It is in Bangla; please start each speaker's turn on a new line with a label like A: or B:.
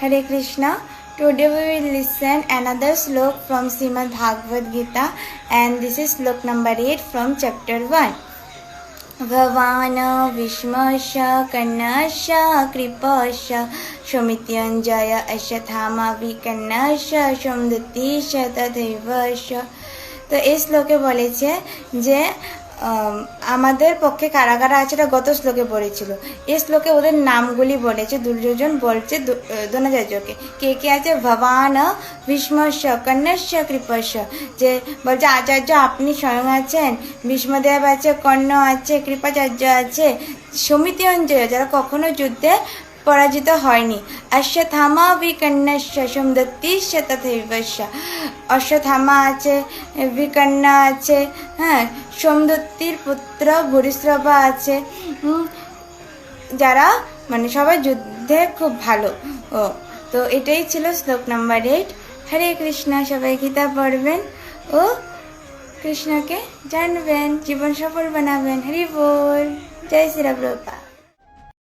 A: Hare Krishna. Today we will listen another slok from Srimad Bhagavad Gita, and this is slok number 8 from chapter 1. Bhavana Vishmasya Kannasya Kripasya Shomityanjaya Ashathama Vikannasya Shomdutisya Tadhaivasya। তো এই শ্লোকে বলেছে যে আমাদের পক্ষে কারা কারা আছে, এটা গত শ্লোকে পড়েছিল। এই শ্লোকে ওদের নামগুলি বলেছে, দুর্যোধন বলছে দ্রোণাচার্যকে কে কে আছে। ভবান ভীষ্মস্য কর্ণস্য কৃপস্য, যে বলছে আচার্য আপনি স্বয়ং আছেন, ভীষ্মদেব আছে, কর্ণ আছে, কৃপাচার্য আছে, সমিতিঞ্জয় যারা কখনো যুদ্ধে পরাজিত হয়নি, অশ্বত্থামা বিকর্ণস্য সোমদত্তিস্য তথৈবস্য, অশ্বত্থামা আছে, বিকর্ণা আছে, হ্যাঁ, সোমদত্তির পুত্র ভূরিশ্রবা আছে, যারা মানে সবাই যুদ্ধে খুব ভালো। তো এটাই ছিল শ্লোক নাম্বার 8। হরে কৃষ্ণ। সবাই গীতা পড়বেন ও কৃষ্ণকে জানবেন, জীবন সফল বানাবেন। হরি বল। জয় শ্রী প্রভুপাদ।